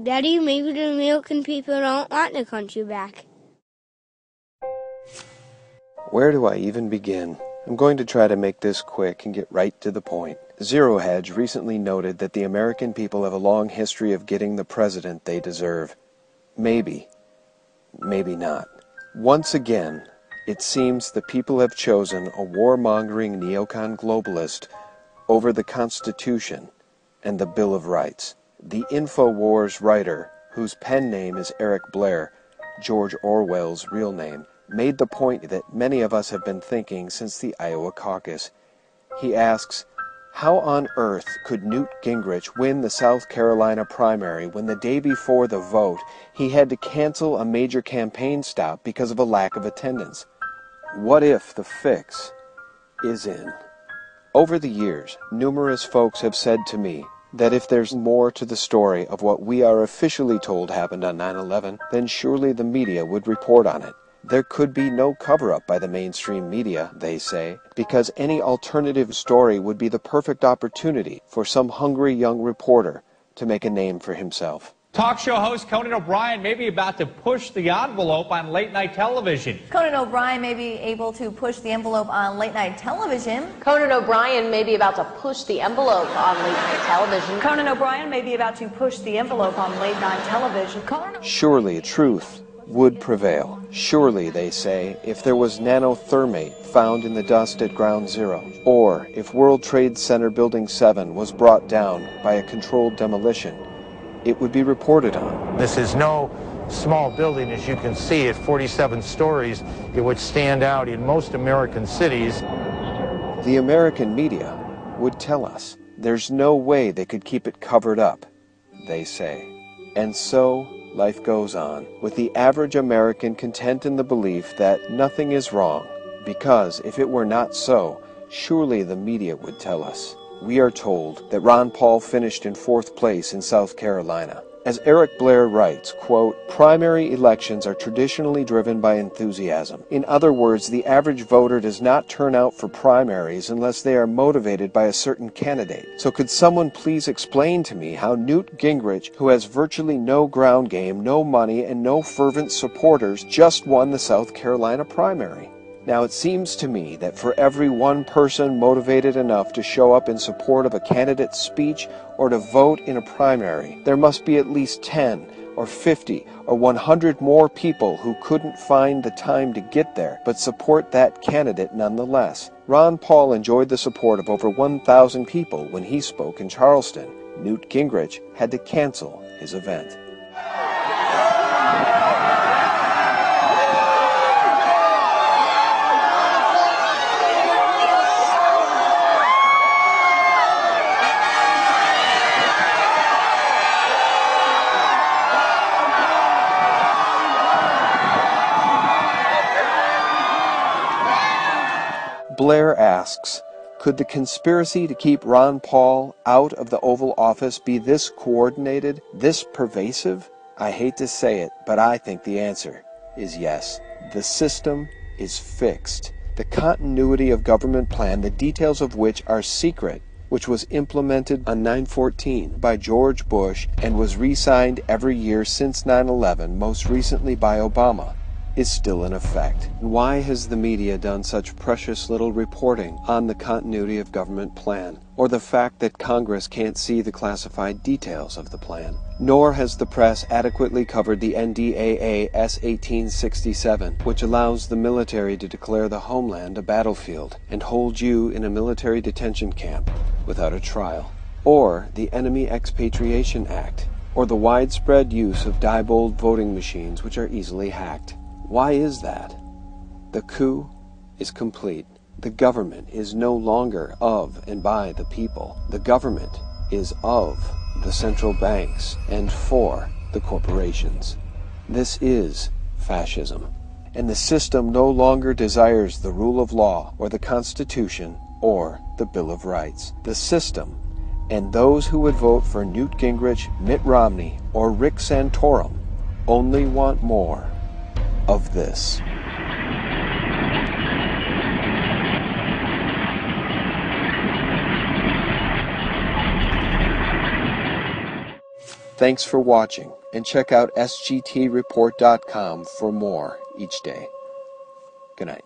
Daddy, maybe the American people don't want the country back. Where do I even begin? I'm going to try to make this quick and get right to the point. Zero Hedge recently noted that the American people have a long history of getting the president they deserve. Maybe. Maybe not. Once again, it seems the people have chosen a warmongering neocon globalist over the Constitution and the Bill of Rights. The InfoWars writer, whose pen name is Eric Blair, George Orwell's real name, made the point that many of us have been thinking since the Iowa caucus. He asks, how on earth could Newt Gingrich win the South Carolina primary when the day before the vote he had to cancel a major campaign stop because of a lack of attendance? What if the fix is in? Over the years, numerous folks have said to me that if there's more to the story of what we are officially told happened on 9/11, then surely the media would report on it. There could be no cover-up by the mainstream media, they say, because any alternative story would be the perfect opportunity for some hungry young reporter to make a name for himself. Talk show host Conan O'Brien may be about to push the envelope on late-night television. Conan O'Brien may be able to push the envelope on late-night television. Conan O'Brien may be about to push the envelope on late-night television. Conan O'Brien may be about to push the envelope on late-night television. Surely truth would prevail. Surely, they say, if there was nanothermate found in the dust at Ground Zero, or if World Trade Center Building 7 was brought down by a controlled demolition, it would be reported on. This is no small building, as you can see, at 47 stories. It would stand out in most American cities. The American media would tell us there's no way they could keep it covered up, they say. And so, life goes on, with the average American content in the belief that nothing is wrong, because if it were not so, surely the media would tell us. We are told that Ron Paul finished in 4th place in South Carolina. As Eric Blair writes, quote, primary elections are traditionally driven by enthusiasm. In other words, the average voter does not turn out for primaries unless they are motivated by a certain candidate. So could someone please explain to me how Newt Gingrich, who has virtually no ground game, no money, and no fervent supporters, just won the South Carolina primary? Now, it seems to me that for every one person motivated enough to show up in support of a candidate's speech or to vote in a primary, there must be at least 10 or 50 or 100 more people who couldn't find the time to get there but support that candidate nonetheless. Ron Paul enjoyed the support of over 1,000 people when he spoke in Charleston. Newt Gingrich had to cancel his event. Blair asks, could the conspiracy to keep Ron Paul out of the Oval Office be this coordinated, this pervasive? I hate to say it, but I think the answer is yes. The system is fixed. The continuity of government plan, the details of which are secret, which was implemented on 9/14 by George Bush and was re-signed every year since 9/11, most recently by Obama, is still in effect. Why has the media done such precious little reporting on the continuity of government plan, or the fact that Congress can't see the classified details of the plan? Nor has the press adequately covered the NDAA S-1867, which allows the military to declare the homeland a battlefield and hold you in a military detention camp without a trial, or the Enemy Expatriation Act, or the widespread use of Diebold voting machines which are easily hacked. Why is that? The coup is complete. The government is no longer of and by the people. The government is of the central banks and for the corporations. This is fascism. And the system no longer desires the rule of law or the Constitution or the Bill of Rights. The system and those who would vote for Newt Gingrich, Mitt Romney, or Rick Santorum only want more of this. Thanks for watching, and check out sgtreport.com for more each day. Good night.